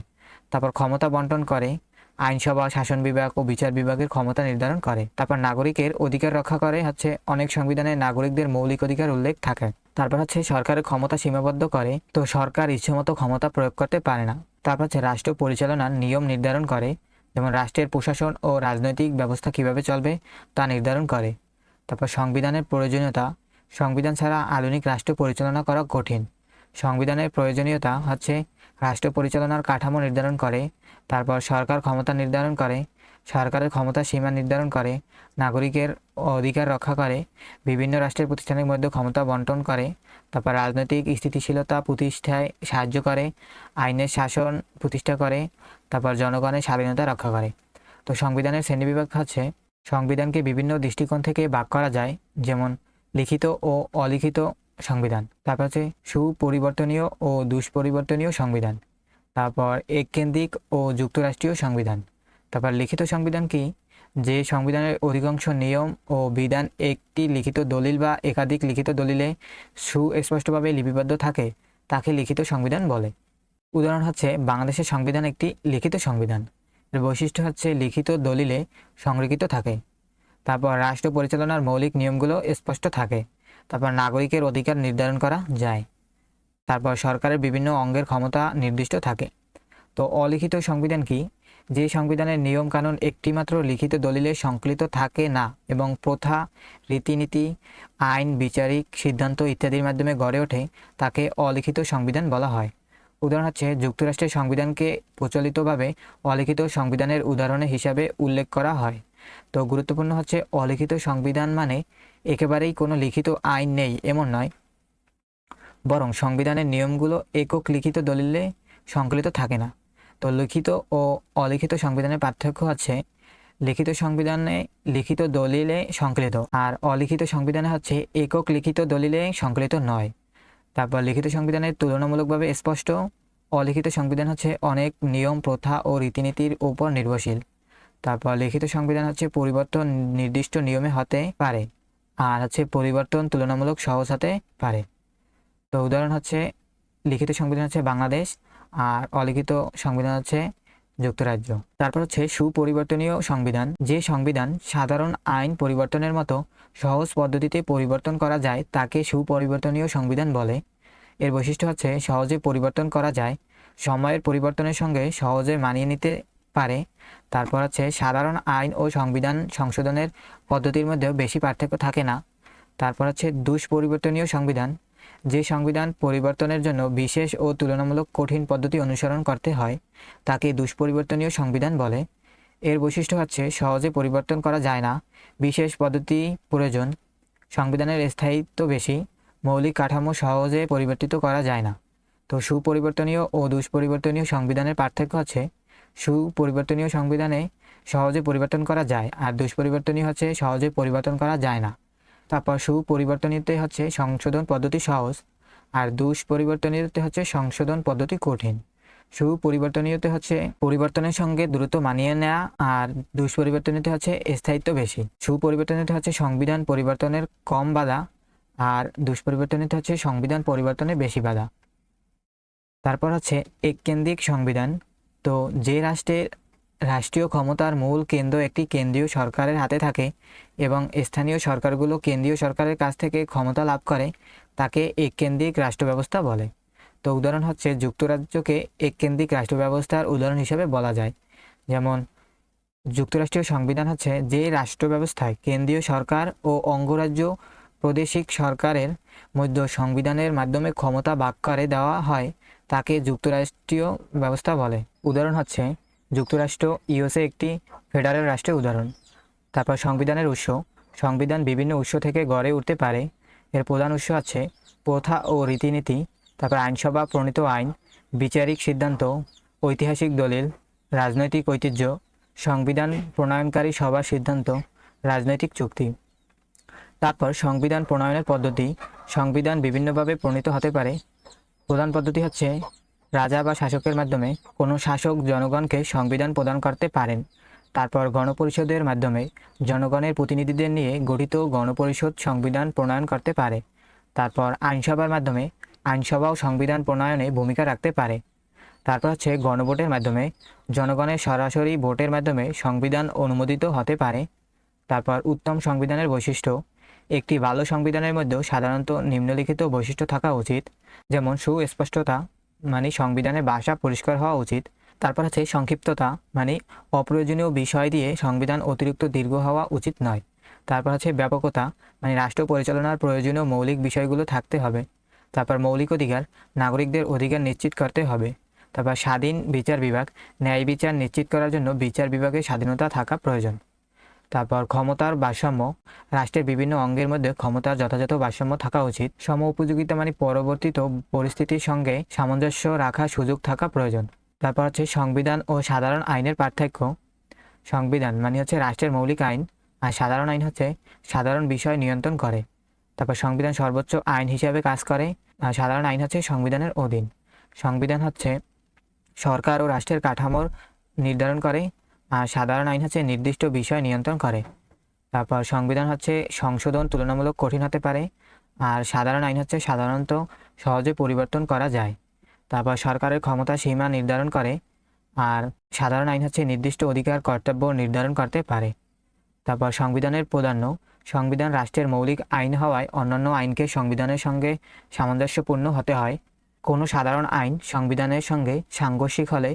তারপর ক্ষমতা বন্টন করে, আইনসভা, শাসন বিভাগ ও বিচার বিভাগের ক্ষমতা নির্ধারণ করে, তারপর নাগরিকের অধিকার রক্ষা করে, হচ্ছে অনেক সংবিধানে নাগরিকদের মৌলিক অধিকার উল্লেখ থাকে। তারপর হচ্ছে সরকারের ক্ষমতা সীমাবদ্ধ করে, তো সরকার ইচ্ছেমতো ক্ষমতা প্রয়োগ করতে পারে না। তারপর হচ্ছে রাষ্ট্র পরিচালনার নিয়ম নির্ধারণ করে, যেমন রাষ্ট্রের প্রশাসন ও রাজনৈতিক ব্যবস্থা কিভাবে চলবে তা নির্ধারণ করে। তারপর সংবিধানের প্রয়োজনীয়তা, সংবিধান ছাড়া আধুনিক রাষ্ট্র পরিচালনা করা কঠিন। সংবিধানের প্রয়োজনীয়তা হচ্ছে রাষ্ট্র পরিচালনার কাঠামো নির্ধারণ করে, তারপর সরকার ক্ষমতা নির্ধারণ করে, সরকারের ক্ষমতা সীমা নির্ধারণ করে, নাগরিকের অধিকার রক্ষা করে, বিভিন্ন রাষ্ট্রের প্রতিষ্ঠানের মধ্যে ক্ষমতা বন্টন করে, তারপর রাজনৈতিক স্থিতিশীলতা প্রতিষ্ঠায় সাহায্য করে, আইনের শাসন প্রতিষ্ঠা করে, তারপর জনগণের স্বাধীনতা রক্ষা করে। তো সংবিধানের শ্রেণীবিভাগ হচ্ছে, সংবিধানকে বিভিন্ন দৃষ্টিকোণ থেকে ভাগ করা যায়, যেমন লিখিত ও অলিখিত সংবিধান, তারপর হচ্ছে সুপরিবর্তনীয় ও দুষ্পরিবর্তনীয় সংবিধান, তারপর এককেন্দ্রিক ও যুক্তরাষ্ট্রীয় সংবিধান। তারপর লিখিত সংবিধান কি? যে সংবিধানের অধিকাংশ নিয়ম ও বিধান একটি লিখিত দলিল বা একাধিক লিখিত দলিলে সুস্পষ্টভাবে লিপিবদ্ধ থাকে তাকে লিখিত সংবিধান বলে। উদাহরণ হচ্ছে বাংলাদেশের সংবিধান একটি লিখিত সংবিধান। এর বৈশিষ্ট্য হচ্ছে লিখিত দলিলে সংরক্ষিত থাকে। তারপর রাষ্ট্র পরিচালনার মৌলিক নিয়মগুলো স্পষ্ট থাকে। তারপর নাগরিকের অধিকার নির্ধারণ করা যায়। তারপর সরকারের বিভিন্ন অঙ্গের ক্ষমতা নির্দিষ্ট থাকে। তো অলিখিত সংবিধান কি? যে সংবিধানের নিয়ম কানুন একটিমাত্র লিখিত দলিলে সংকলিত থাকে না এবং প্রথা, রীতিনীতি, আইন, বিচারিক সিদ্ধান্ত ইত্যাদির মাধ্যমে গড়ে ওঠে তাকে অলিখিত সংবিধান বলা হয়। উদাহরণ হচ্ছে যুক্তরাষ্ট্রের সংবিধানকে প্রচলিতভাবে অলিখিত সংবিধানের উদাহরণ হিসাবে উল্লেখ করা হয়। তো গুরুত্বপূর্ণ হচ্ছে অলিখিত সংবিধান মানে একেবারেই কোনো লিখিত আইন নেই এমন নয়, বরং সংবিধানের নিয়মগুলো একক লিখিত দলিলে সংকলিত থাকে না। তো লিখিত ও অলিখিত সংবিধানের পার্থক্য হচ্ছে লিখিত সংবিধানে লিখিত দলিলে সংকলিত, আর অলিখিত সংবিধানে হচ্ছে একক লিখিত দলিলে সংকলিত নয়। তারপর লিখিত সংবিধানের তুলনামূলকভাবে স্পষ্ট, অলিখিত সংবিধান হচ্ছে অনেক নিয়ম, প্রথা ও রীতিনীতির উপর নির্ভরশীল। তারপর লিখিত সংবিধান হচ্ছে পরিবর্তন নির্দিষ্ট নিয়মে হতে পারে, আর হচ্ছে পরিবর্তন তুলনামূলক সহজ হতে পারে। তো উদাহরণ হচ্ছে লিখিত সংবিধান হচ্ছে বাংলাদেশ, আর অলিখিত সংবিধান হচ্ছে যুক্তরাজ্য। তারপর হচ্ছে সুপরিবর্তনীয় সংবিধান। যে সংবিধান সাধারণ আইন পরিবর্তনের মতো সহজ পদ্ধতিতে পরিবর্তন করা যায় তাকে সুপরিবর্তনীয় সংবিধান বলে। এর বৈশিষ্ট্য হচ্ছে সহজে পরিবর্তন করা যায়, সময়ের পরিবর্তনের সঙ্গে সহজে মানিয়ে নিতে পারে। তারপর হচ্ছে সাধারণ আইন ও সংবিধান সংশোধনের পদ্ধতির মধ্যেও বেশি পার্থক্য থাকে না। তারপর হচ্ছে দুষ্পরিবর্তনীয় সংবিধান। যে সংবিধান পরিবর্তনের জন্য বিশেষ ও তুলনামূলক কঠিন পদ্ধতি অনুসরণ করতে হয় তাকে দুষ্পরিবর্তনীয় সংবিধান বলে। এর বৈশিষ্ট্য হচ্ছে সহজে পরিবর্তন করা যায় না, বিশেষ পদ্ধতি প্রয়োজন, সংবিধানের স্থায়িত্ব বেশি, মৌলিক কাঠামো সহজে পরিবর্তিত করা যায় না। তো সুপরিবর্তনীয় ও দুষ্পরিবর্তনীয় সংবিধানের পার্থক্য হচ্ছে সুপরিবর্তনীয় সংবিধানে সহজে পরিবর্তন করা যায়, আর দুষ্পরিবর্তনীয় হচ্ছে সহজে পরিবর্তন করা যায় না। তারপর সুপরিবর্তনীয়তে হচ্ছে সংশোধন পদ্ধতি সহজ, আর দুষ্পরিবর্তনীয়তে হচ্ছে সংশোধন পদ্ধতি কঠিন। সুপরিবর্তনীয়তে হচ্ছে পরিবর্তনের সঙ্গে দ্রুত মানিয়ে নেওয়া, আর দুষ্পরিবর্তনীয়তে হচ্ছে স্থায়িত্ব বেশি। সুপরিবর্তনীয়তে হচ্ছে সংবিধান পরিবর্তনের কম বাধা, আর দুষ্পরিবর্তনীয়তে হচ্ছে সংবিধান পরিবর্তনে বেশি বাধা। তারপর হচ্ছে এককেন্দ্রিক সংবিধান। তো যে রাষ্ট্রের রাষ্ট্রীয় ক্ষমতার মূল কেন্দ্র একটি কেন্দ্রীয় সরকারের হাতে থাকে এবং স্থানীয় সরকারগুলো কেন্দ্রীয় সরকারের কাছ থেকে ক্ষমতা লাভ করে তাকে এককেন্দ্রিক রাষ্ট্র ব্যবস্থা বলে। তো উদাহরণ হচ্ছে যুক্তরাজ্যকে এককেন্দ্রিক রাষ্ট্র ব্যবস্থার উদাহরণ হিসেবে বলা যায়। যেমন যুক্তরাষ্ট্রীয় সংবিধান হচ্ছে যে রাষ্ট্র ব্যবস্থায় কেন্দ্রীয় সরকার ও অঙ্গরাজ্য প্রাদেশিক সরকারের মধ্যে সংবিধানের মাধ্যমে ক্ষমতা ভাগ করে দেওয়া হয় তাকে যুক্তরাষ্ট্রীয় ব্যবস্থা বলে। উদাহরণ হচ্ছে যুক্তরাষ্ট্র, ইউএসএ একটি ফেডারেল রাষ্ট্রের উদাহরণ। তারপর সংবিধানের উৎস। সংবিধান বিভিন্ন উৎস থেকে গড়ে উঠতে পারে। এর প্রধান উৎস আছে প্রথা ও রীতিনীতি, তারপর আইনসভা প্রণীত আইন, বিচারিক সিদ্ধান্ত, ঐতিহাসিক দলিল, রাজনৈতিক ঐতিহ্য, সংবিধান প্রণয়নকারী সভার সিদ্ধান্ত, রাজনৈতিক চুক্তি। তারপর সংবিধান প্রণয়নের পদ্ধতি। সংবিধান বিভিন্নভাবে প্রণীত হতে পারে। প্রধান পদ্ধতি হচ্ছে রাজা বা শাসকের মাধ্যমে কোনো শাসক জনগণকে সংবিধান প্রদান করতে পারেন। তারপর গণপরিষদের মাধ্যমে জনগণের প্রতিনিধিদের নিয়ে গঠিত গণপরিষদ সংবিধান প্রণয়ন করতে পারে। তারপর আইনসভার মাধ্যমে আইনসভাও সংবিধান প্রণয়নে ভূমিকা রাখতে পারে। তারপর হচ্ছে গণভোটের মাধ্যমে জনগণের সরাসরি ভোটের মাধ্যমে সংবিধান অনুমোদিত হতে পারে। তারপর উত্তম সংবিধানের বৈশিষ্ট্য। একটি ভালো সংবিধানের মধ্যেও সাধারণত নিম্নলিখিত বৈশিষ্ট্য থাকা উচিত, যেমন সুস্পষ্টতা, মানে সংবিধানের ভাষা পরিষ্কার হওয়া উচিত। তারপর হচ্ছে সংক্ষিপ্ততা, মানে অপ্রয়োজনীয় বিষয় দিয়ে সংবিধান অতিরিক্ত দীর্ঘ হওয়া উচিত নয়। তারপর হচ্ছে ব্যাপকতা, মানে রাষ্ট্র পরিচালনার প্রয়োজনীয় মৌলিক বিষয়গুলো থাকতে হবে। তারপর মৌলিক অধিকার, নাগরিকদের অধিকার নিশ্চিত করতে হবে। তারপর স্বাধীন বিচার বিভাগ, ন্যায় বিচার নিশ্চিত করার জন্য বিচার বিভাগের স্বাধীনতা থাকা প্রয়োজন। তারপর ক্ষমতার ভারসাম্য, রাষ্ট্রের বিভিন্ন অঙ্গের মধ্যে ক্ষমতার যথাযথ ভারসাম্য থাকা উচিত। সম উপযোগিতা মানে পরবর্তিত পরিস্থিতির সঙ্গে সামঞ্জস্য রাখার সুযোগ থাকা প্রয়োজন। তারপর হচ্ছে সংবিধান ও সাধারণ আইনের পার্থক্য। সংবিধান মানে হচ্ছে রাষ্ট্রের মৌলিক আইন, আর সাধারণ আইন হচ্ছে সাধারণ বিষয় নিয়ন্ত্রণ করে। তারপর সংবিধান সর্বোচ্চ আইন হিসাবে কাজ করে, আর সাধারণ আইন হচ্ছে সংবিধানের অধীন। সংবিধান হচ্ছে সরকার ও রাষ্ট্রের কাঠামোর নির্ধারণ করে, আর সাধারণ আইন হচ্ছে নির্দিষ্ট বিষয় নিয়ন্ত্রণ করে। তারপর সংবিধান হচ্ছে সংশোধন তুলনামূলক কঠিন হতে পারে, আর সাধারণ আইন হচ্ছে সাধারণত সহজে পরিবর্তন করা যায়। তারপর সরকারের ক্ষমতা সীমা নির্ধারণ করে, আর সাধারণ আইন হচ্ছে নির্দিষ্ট অধিকার কর্তব্য নির্ধারণ করতে পারে। তারপর সংবিধানের প্রাধান্য, সংবিধান রাষ্ট্রের মৌলিক আইন হওয়ায় অন্যান্য আইনকে সংবিধানের সঙ্গে সামঞ্জস্যপূর্ণ হতে হয়। কোনো সাধারণ আইন সংবিধানের সঙ্গে সাংঘর্ষিক হলে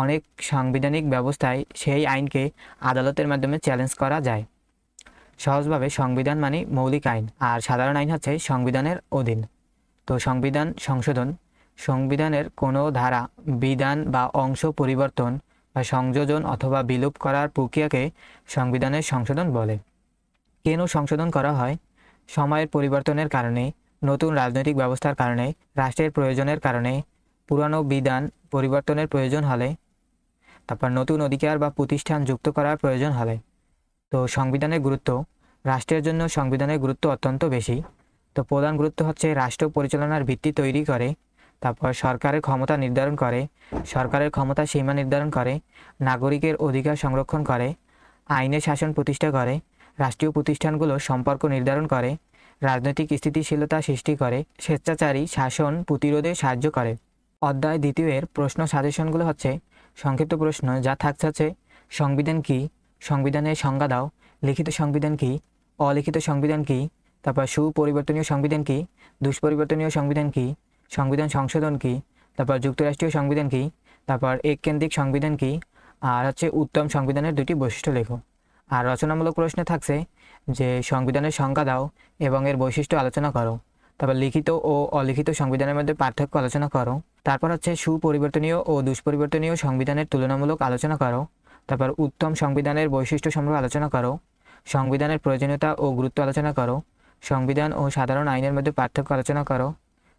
অনেক সাংবিধানিক ব্যবস্থায় সেই আইনকে আদালতের মাধ্যমে চ্যালেঞ্জ করা যায়। সহজভাবে সংবিধান মানে মৌলিক আইন, আর সাধারণ আইন হচ্ছে সংবিধানের অধীন। তো সংবিধান সংশোধন, সংবিধানের কোনো ধারা, বিধান বা অংশ পরিবর্তন বা সংযোজন অথবা বিলোপ করার প্রক্রিয়াকে সংবিধানের সংশোধন বলে। কেন সংশোধন করা হয়? সময়ের পরিবর্তনের কারণে, নতুন রাজনৈতিক ব্যবস্থার কারণে, রাষ্ট্রের প্রয়োজনের কারণে, পুরানো বিধান পরিবর্তনের প্রয়োজন হলে, তারপর নতুন অধিকার বা প্রতিষ্ঠান যুক্ত করার প্রয়োজন হলে। তো সংবিধানের গুরুত্ব, রাষ্ট্রের জন্য সংবিধানের গুরুত্ব অত্যন্ত বেশি। তো প্রধান গুরুত্ব হচ্ছে রাষ্ট্র পরিচালনার ভিত্তি তৈরি করে, তারপর সরকারের ক্ষমতা নির্ধারণ করে, সরকারের ক্ষমতা সীমা নির্ধারণ করে, নাগরিকের অধিকার সংরক্ষণ করে, আইনের শাসন প্রতিষ্ঠা করে, রাষ্ট্রীয় প্রতিষ্ঠানগুলো সম্পর্ক নির্ধারণ করে, রাজনৈতিক স্থিতিশীলতা সৃষ্টি করে, স্বেচ্ছাচারী শাসন প্রতিরোধে সাহায্য করে। অধ্যায় 2 প্রশ্ন সাজেশনগুলো হচ্ছে সংক্ষিপ্ত প্রশ্ন, যা থাকছে হচ্ছে সংবিধান কি, সংবিধানের সংজ্ঞা দাও, লিখিত সংবিধান কি, অলিখিত সংবিধান কি, তারপর সুপরিবর্তনীয় সংবিধান কি, দুষ্পরিবর্তনীয় সংবিধান কি, সংবিধান সংশোধন কি, তারপর যুক্তরাষ্ট্রীয় সংবিধান কি, তারপর এককেন্দ্রিক সংবিধান কি, আর হচ্ছে উত্তম সংবিধানের 2টি বৈশিষ্ট্য লেখো। আর রচনামূলক প্রশ্নে থাকছে যে সংবিধানের সংজ্ঞা দাও এবং এর বৈশিষ্ট্য আলোচনা করো। তারপর লিখিত ও অলিখিত সংবিধানের মধ্যে পার্থক্য আলোচনা করো। তারপর হচ্ছে সুপরিবর্তনীয় ও দুষ্পরিবর্তনীয় সংবিধানের তুলনামূলক আলোচনা করো। তারপর উত্তম সংবিধানের বৈশিষ্ট্য সম্পর্কে আলোচনা করো। সংবিধানের প্রয়োজনীয়তা ও গুরুত্ব আলোচনা করো। সংবিধান ও সাধারণ আইনের মধ্যে পার্থক্য আলোচনা করো।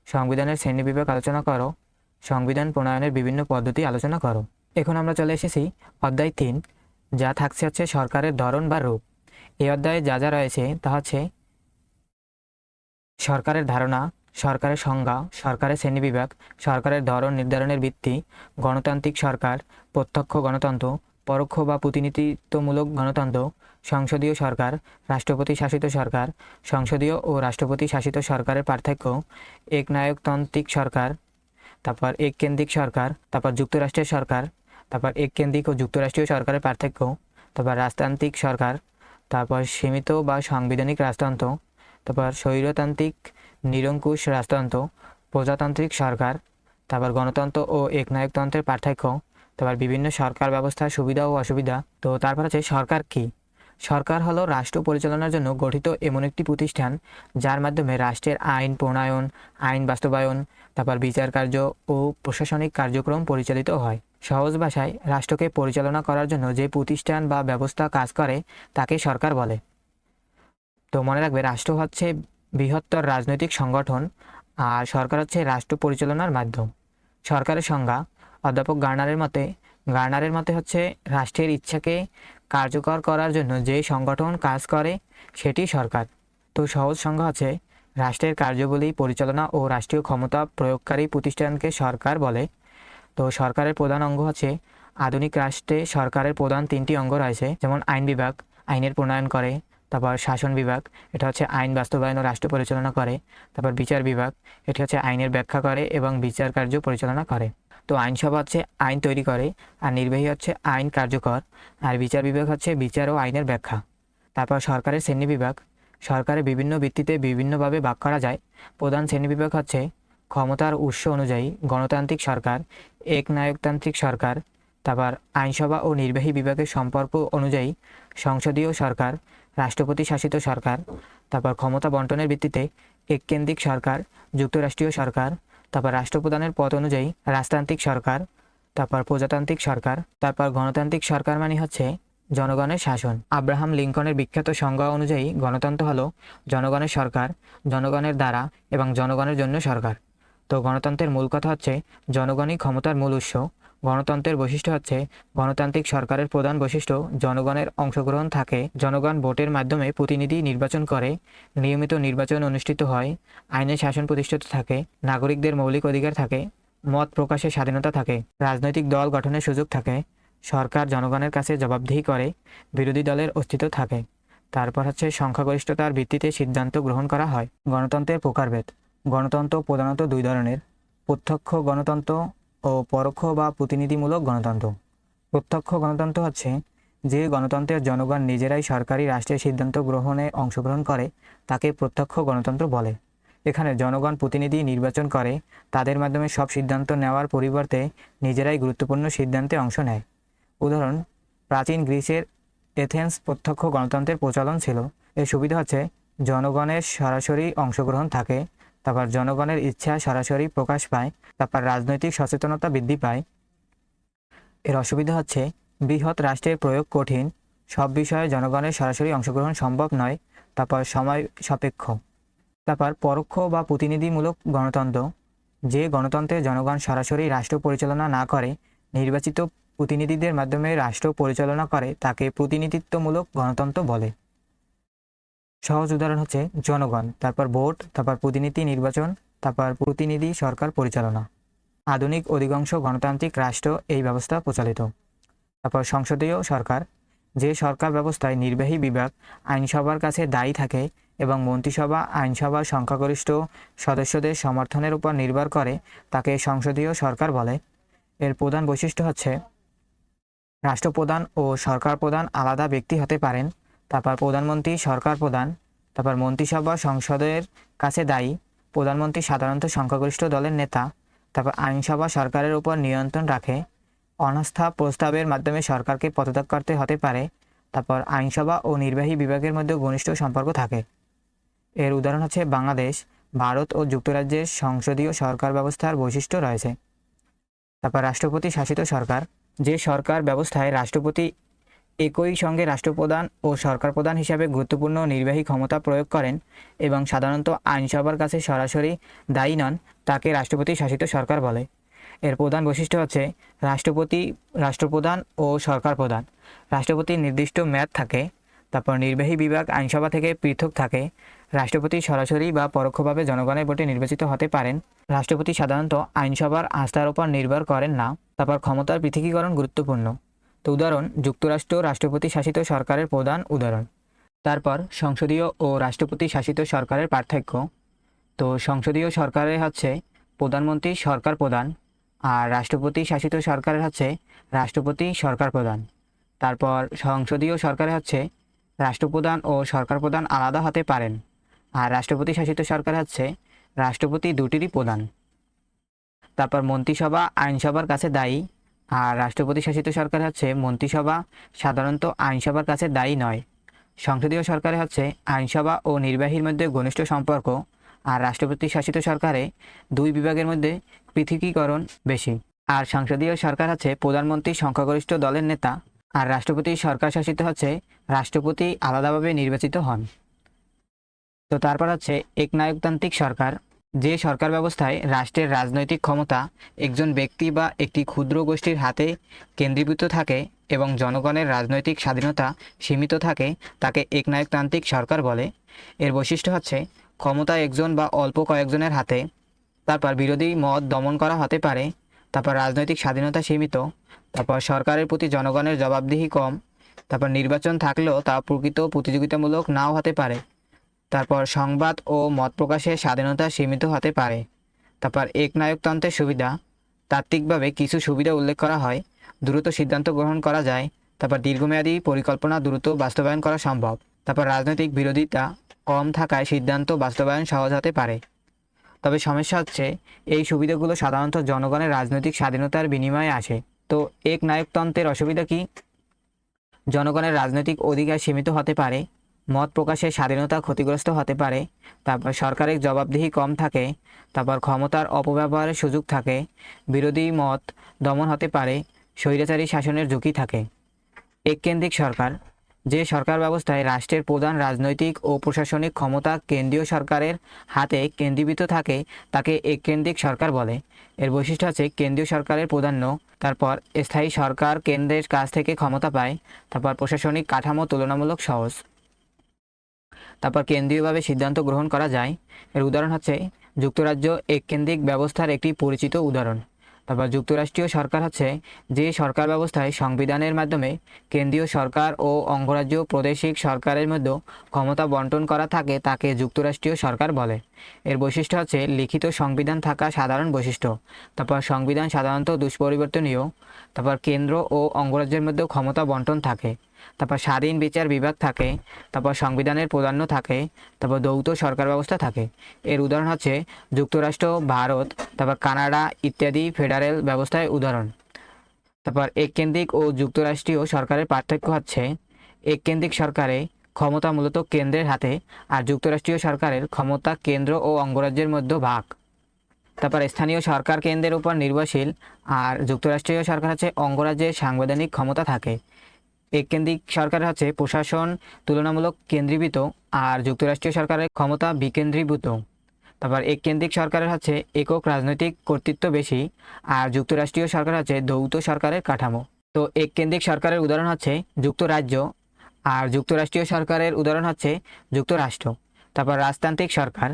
সংবিধানের শ্রেণীবিভাগ আলোচনা করো। সংবিধান প্রণয়নের বিভিন্ন পদ্ধতি আলোচনা করো। এখন আমরা চলে এসেছি অধ্যায় 3, যা থাকছে হচ্ছে সরকারের ধরন বা রূপ। এই অধ্যায়ে যা যা রয়েছে তা হচ্ছে সরকারের ধারণা, সরকারের সংজ্ঞা, সরকারের শ্রেণীবিভাগ, সরকারের ধরন নির্ধারণের ভিত্তি, গণতান্ত্রিক সরকার, প্রত্যক্ষ গণতন্ত্র, পরোক্ষ বা প্রতিনিধিত্বমূলক গণতন্ত্র, সংসদীয় সরকার, রাষ্ট্রপতি শাসিত সরকার, সংসদীয় ও রাষ্ট্রপতি শাসিত সরকারের পার্থক্য, একনায়কতান্ত্রিক সরকার, তারপর এককেন্দ্রিক সরকার, তারপর যুক্তরাষ্ট্রের সরকার, তারপর এককেন্দ্রিক ও যুক্তরাষ্ট্রীয় সরকারের পার্থক্য, তারপর রাজতান্ত্রিক সরকার, তারপর সীমিত বা সাংবিধানিক রাজতন্ত্র, তারপর স্বৈরতান্ত্রিক নিরঙ্কুশ রাজতন্ত্র, প্রজাতান্ত্রিক সরকার, তারপর গণতন্ত্র ও একনায়কতন্ত্রের পার্থক্য, তারপর বিভিন্ন সরকার ব্যবস্থার সুবিধা ও অসুবিধা। তো তারপর হচ্ছে সরকার কি। সরকার হলো রাষ্ট্র পরিচালনার জন্য গঠিত এমন একটি প্রতিষ্ঠান যার মাধ্যমে রাষ্ট্রের আইন প্রণয়ন, আইন বাস্তবায়ন, তারপর বিচার কার্য ও প্রশাসনিক কার্যক্রম পরিচালিত হয়। সহজ ভাষায় রাষ্ট্রকে পরিচালনা করার জন্য যে প্রতিষ্ঠান বা ব্যবস্থা কাজ করে তাকে সরকার বলে। তো মনে রাখবে, রাষ্ট্র হচ্ছে বৃহত্তর রাজনৈতিক সংগঠন, আর সরকার হচ্ছে রাষ্ট্র পরিচালনার মাধ্যম। সরকারের সংজ্ঞা অধ্যাপক গার্নারের মতে হচ্ছে রাষ্ট্রের ইচ্ছাকে কার্যকর করার জন্য যে সংগঠন কাজ করে সেটি সরকার। তো সহজ সংজ্ঞা হচ্ছে রাষ্ট্রের কার্যাবলী পরিচালনা ও রাষ্ট্রীয় ক্ষমতা প্রয়োগকারী প্রতিষ্ঠানকে সরকার বলে। তো সরকারের প্রধান অঙ্গ হচ্ছে, আধুনিক রাষ্ট্রে সরকারের প্রধান 3টি অঙ্গ রয়েছে, যেমন আইন বিভাগ, আইনের প্রণয়ন করে, তারপর শাসন বিভাগ, এটা হচ্ছে আইন বাস্তবায়ন ও রাষ্ট্র পরিচালনা করে, তারপর বিচার বিভাগ, এটি হচ্ছে আইনের ব্যাখ্যা করে এবং বিচার কার্য পরিচালনা করে। তো আইনসভা হচ্ছে আইন তৈরি করে, আর নির্বাহী হচ্ছে আইন কার্যকর, আর বিচার বিভাগ হচ্ছে বিচার ও আইনের ব্যাখ্যা। তারপর সরকারের শ্রেণীবিভাগ, সরকারের বিভিন্ন ভিত্তিতে বিভিন্নভাবে ভাগ করা যায়। প্রধান শ্রেণীবিভাগ হচ্ছে ক্ষমতার উৎস অনুযায়ী গণতান্ত্রিক সরকার, একনায়কতান্ত্রিক সরকার, তারপর আইনসভা ও নির্বাহী বিভাগের সম্পর্ক অনুযায়ী সংসদীয় সরকার, রাষ্ট্রপতি শাসিত সরকার, তারপর ক্ষমতা বন্টনের ভিত্তিতে এককেন্দ্রিক সরকার, যুক্তরাষ্ট্রীয় সরকার, তারপর রাষ্ট্রপ্রধানের পদ অনুযায়ী রাজতান্ত্রিক সরকার, তারপর প্রজাতান্ত্রিক সরকার। তারপর গণতান্ত্রিক সরকার মানে হচ্ছে জনগণের শাসন। আব্রাহাম লিঙ্কনের বিখ্যাত সংজ্ঞা অনুযায়ী গণতন্ত্র হলো জনগণের সরকার, জনগণের দ্বারা এবং জনগণের জন্য সরকার। তো গণতন্ত্রের মূল কথা হচ্ছে জনগণই ক্ষমতার মূল উৎস। গণতন্ত্রের বৈশিষ্ট্য হচ্ছে গণতান্ত্রিক সরকারের প্রধান বৈশিষ্ট্য জনগণের অংশগ্রহণ থাকে, জনগণ ভোটের মাধ্যমে প্রতিনিধি নির্বাচন করে, নিয়মিত নির্বাচন অনুষ্ঠিত হয়, আইনের শাসন প্রতিষ্ঠিত থাকে, নাগরিকদের মৌলিক অধিকার থাকে, মত প্রকাশের স্বাধীনতা থাকে, রাজনৈতিক দল গঠনের সুযোগ থাকে, সরকার জনগণের কাছে জবাবদিহি করে, বিরোধী দলের অস্তিত্ব থাকে। তারপর হচ্ছে সংখ্যাগরিষ্ঠতার ভিত্তিতে সিদ্ধান্ত গ্রহণ করা হয়। গণতন্ত্রের প্রকারভেদ। গণতন্ত্র প্রধানত দুই ধরনের: প্রত্যক্ষ গণতন্ত্র ও পরোক্ষ বা প্রতিনিধিমূলক গণতন্ত্র। প্রত্যক্ষ গণতন্ত্র হচ্ছে যে গণতন্ত্রের জনগণ নিজেরাই সরকারি রাষ্ট্রের সিদ্ধান্ত গ্রহণে অংশগ্রহণ করে তাকে প্রত্যক্ষ গণতন্ত্র বলে। এখানে জনগণ প্রতিনিধি নির্বাচন করে, তাদের মাধ্যমে সব সিদ্ধান্ত নেওয়ার পরিবর্তে নিজেরাই গুরুত্বপূর্ণ সিদ্ধান্তে অংশ নেয়। উদাহরণ: প্রাচীন গ্রিসের এথেন্স প্রত্যক্ষ গণতন্ত্রের প্রচলন ছিল। এর সুবিধা হচ্ছে জনগণের সরাসরি অংশগ্রহণ থাকে, তারপর জনগণের ইচ্ছা সরাসরি প্রকাশ পায়, তারপর রাজনৈতিক সচেতনতা বৃদ্ধি পায়। এর অসুবিধা হচ্ছে বৃহৎ রাষ্ট্রের প্রয়োগ কঠিন, সব বিষয়ে জনগণের সরাসরি অংশগ্রহণ সম্ভব নয়, তারপর সময় সাপেক্ষ। তারপর পরোক্ষ বা প্রতিনিধিমূলক গণতন্ত্র। যে গণতন্ত্রে জনগণ সরাসরি রাষ্ট্র পরিচালনা না করে, নির্বাচিত প্রতিনিধিদের মাধ্যমে রাষ্ট্র পরিচালনা করে তাকে প্রতিনিধিত্বমূলক গণতন্ত্র বলে। সহজ উদাহরণ হচ্ছে জনগণ, তারপর ভোট, তারপর প্রতিনিধি নির্বাচন, তারপর প্রতিনিধি সরকার পরিচালনা। আধুনিক অধিকাংশ গণতান্ত্রিক রাষ্ট্র এই ব্যবস্থা প্রচলিত। তারপর সংসদীয় সরকার। যে সরকার ব্যবস্থায় নির্বাহী বিভাগ আইনসভার কাছে দায়ী থাকে এবং মন্ত্রিসভা আইনসভার সংখ্যাগরিষ্ঠ সদস্যদের সমর্থনের উপর নির্ভর করে তাকে সংসদীয় সরকার বলে। এর প্রধান বৈশিষ্ট্য হচ্ছে রাষ্ট্রপ্রধান ও সরকার প্রধান আলাদা ব্যক্তি হতে পারেন, তারপর প্রধানমন্ত্রী সরকার প্রধান, তারপর মন্ত্রিসভা সংসদের কাছে দায়ী, প্রধানমন্ত্রী সাধারণত সংখ্যাগরিষ্ঠ দলের নেতা, তারপর আইনসভা সরকারের উপর নিয়ন্ত্রণ রাখে, অনাস্থা প্রস্তাবের মাধ্যমে সরকারকে পদত্যাগ করতে হতে পারে, তারপর আইনসভা ও নির্বাহী বিভাগের মধ্যে ঘনিষ্ঠ সম্পর্ক থাকে। এর উদাহরণ হচ্ছে বাংলাদেশ, ভারত ও যুক্তরাজ্যের সংসদীয় সরকার ব্যবস্থার বৈশিষ্ট্য রয়েছে। তারপর রাষ্ট্রপতি শাসিত সরকার। যে সরকার ব্যবস্থায় রাষ্ট্রপতি একই সঙ্গে রাষ্ট্রপ্রধান ও সরকার প্রধান হিসাবে গুরুত্বপূর্ণ নির্বাহী ক্ষমতা প্রয়োগ করেন এবং সাধারণত আইনসভার কাছে সরাসরি দায়ী নন তাকে রাষ্ট্রপতি শাসিত সরকার বলে। এর প্রধান বৈশিষ্ট্য হচ্ছে রাষ্ট্রপতি, রাষ্ট্রপ্রধান ও সরকার প্রধান। রাষ্ট্রপতির নির্দিষ্ট মেয়াদ থাকে, তারপর নির্বাহী বিভাগ আইনসভা থেকে পৃথক থাকে, রাষ্ট্রপতি সরাসরি বা পরোক্ষভাবে জনগণের ভোটে নির্বাচিত হতে পারেন, রাষ্ট্রপতি সাধারণত আইনসভার আস্থার উপর নির্ভর করেন না, তারপর ক্ষমতার পৃথকীকরণ গুরুত্বপূর্ণ। তো উদাহরণ: যুক্তরাষ্ট্র রাষ্ট্রপতি শাসিত সরকারের প্রধান উদাহরণ। তারপর সংসদীয় ও রাষ্ট্রপতি শাসিত সরকারের পার্থক্য। তো সংসদীয় সরকারে হচ্ছে প্রধানমন্ত্রী সরকার প্রধান, আর রাষ্ট্রপতি শাসিত সরকারের হচ্ছে রাষ্ট্রপতি সরকার প্রধান। তারপর সংসদীয় সরকারে হচ্ছে রাষ্ট্রপ্রধান ও সরকার প্রধান আলাদা হতে পারেন, আর রাষ্ট্রপতি শাসিত সরকার হচ্ছে রাষ্ট্রপতি দুটিরই প্রধান। তারপর মন্ত্রিসভা আইনসভার কাছে দায়ী, আর রাষ্ট্রপতি শাসিত সরকার হচ্ছে মন্ত্রিসভা সাধারণত আইনসভার কাছে দায়ী নয়। সংসদীয় সরকারে হচ্ছে আইনসভা ও নির্বাহীর মধ্যে ঘনিষ্ঠ সম্পর্ক, আর রাষ্ট্রপতি শাসিত সরকারে দুই বিভাগের মধ্যে পৃথকীকরণ বেশি। আর সংসদীয় সরকার হচ্ছে প্রধানমন্ত্রী সংখ্যাগরিষ্ঠ দলের নেতা, আর রাষ্ট্রপতি সরকার শাসিত হচ্ছে রাষ্ট্রপতি আলাদাভাবে নির্বাচিত হন। তো তারপর হচ্ছে একনায়কতান্ত্রিক সরকার। যে সরকার ব্যবস্থায় রাষ্ট্রের রাজনৈতিক ক্ষমতা একজন ব্যক্তি বা একটি ক্ষুদ্র গোষ্ঠীর হাতে কেন্দ্রীভূত থাকে এবং জনগণের রাজনৈতিক স্বাধীনতা সীমিত থাকে তাকে একনায়কতান্ত্রিক সরকার বলে। এর বৈশিষ্ট্য হচ্ছে ক্ষমতা একজন বা অল্প কয়েকজনের হাতে, তারপর বিরোধী মত দমন করা হতে পারে, তারপর রাজনৈতিক স্বাধীনতা সীমিত, তারপর সরকারের প্রতি জনগণের জবাবদিহি কম, তারপর নির্বাচন থাকলেও তা প্রকৃত প্রতিযোগিতামূলক নাও হতে পারে, তারপর সংবাদ ও মত প্রকাশের স্বাধীনতা সীমিত হতে পারে। তারপর একনায়কতন্ত্রের সুবিধা। তাত্ত্বিকভাবে কিছু সুবিধা উল্লেখ করা হয়: দ্রুত সিদ্ধান্ত গ্রহণ করা যায়, তারপর দীর্ঘমেয়াদী পরিকল্পনা দ্রুত বাস্তবায়ন করা সম্ভব, তারপর রাজনৈতিক বিরোধিতা কম থাকায় সিদ্ধান্ত বাস্তবায়ন সহজ হতে পারে। তবে সমস্যা হচ্ছে এই সুবিধাগুলো সাধারণত জনগণের রাজনৈতিক স্বাধীনতার বিনিময়ে আসে। তো একনায়কতন্ত্রের অসুবিধা কি? জনগণের রাজনৈতিক অধিকার সীমিত হতে পারে, মত প্রকাশের স্বাধীনতা ক্ষতিগ্রস্ত হতে পারে, তারপর সরকারের জবাবদিহি কম থাকে, তারপর ক্ষমতার অপব্যবহারের সুযোগ থাকে, বিরোধী মত দমন হতে পারে, স্বৈরাচারী শাসনের ঝুঁকি থাকে। এককেন্দ্রিক সরকার, যে সরকার ব্যবস্থায় রাষ্ট্রের প্রধান রাজনৈতিক ও প্রশাসনিক ক্ষমতা কেন্দ্রীয় সরকারের হাতে কেন্দ্রীভূত থাকে তাকে এককেন্দ্রিক সরকার বলে। এর বৈশিষ্ট্য আছে কেন্দ্রীয় সরকারের প্রাধান্য, তারপর স্থায়ী সরকার কেন্দ্রের কাছ থেকে ক্ষমতা পায়, তারপর প্রশাসনিক কাঠামো তুলনামূলক সহজ, তারপর কেন্দ্রীয়ভাবে সিদ্ধান্ত গ্রহণ করা যায়। এর উদাহরণ হচ্ছে যুক্তরাজ্য এককেন্দ্রিক ব্যবস্থার একটি পরিচিত উদাহরণ। তারপর যুক্তরাষ্ট্রীয় সরকার হচ্ছে যে সরকার ব্যবস্থায় সংবিধানের মাধ্যমে কেন্দ্রীয় সরকার ও অঙ্গরাজ্য প্রাদেশিক সরকারের মধ্যে ক্ষমতা বন্টন করা থাকে তাকে যুক্তরাষ্ট্রীয় সরকার বলে। এর বৈশিষ্ট্য হচ্ছে লিখিত সংবিধান থাকা সাধারণ বৈশিষ্ট্য, তারপর সংবিধান সাধারণত দুষ্পরিবর্তনীয়, তারপর কেন্দ্র ও অঙ্গরাজ্যের মধ্যে ক্ষমতা বন্টন থাকে, তারপর স্বাধীন বিচার বিভাগ থাকে, তারপর সংবিধানের প্রাধান্য থাকে, তারপর যৌথ সরকার ব্যবস্থা থাকে। এর উদাহরণ হচ্ছে যুক্তরাষ্ট্র, ভারত, তারপর কানাডা ইত্যাদি ফেডারেল ব্যবস্থায় উদাহরণ। তারপর এককেন্দ্রিক ও যুক্তরাষ্ট্রীয় সরকারের পার্থক্য হচ্ছে এককেন্দ্রিক সরকারে ক্ষমতা মূলত কেন্দ্রের হাতে, আর যুক্তরাষ্ট্রীয় সরকারের ক্ষমতা কেন্দ্র ও অঙ্গরাজ্যের মধ্যে ভাগ। তারপর স্থানীয় সরকার কেন্দ্রের উপর নির্ভরশীল, আর যুক্তরাষ্ট্রীয় সরকার হচ্ছে অঙ্গরাজ্যের সাংবিধানিক ক্ষমতা থাকে। এককেন্দ্রিক সরকার হচ্ছে প্রশাসন তুলনামূলক কেন্দ্রীভূত, আর যুক্তরাষ্ট্রীয় সরকারের ক্ষমতা বিকেন্দ্রীভূত। তারপর এককেন্দ্রিক সরকারের হচ্ছে একক রাজনৈতিক কর্তৃত্ব বেশি, আর যুক্তরাষ্ট্রীয় সরকার হচ্ছে যৌথ সরকারের কাঠামো। তো এককেন্দ্রিক সরকারের উদাহরণ হচ্ছে যুক্তরাজ্য, আর যুক্তরাষ্ট্রীয় সরকারের উদাহরণ হচ্ছে যুক্তরাষ্ট্র। তারপর রাজতান্ত্রিক সরকার,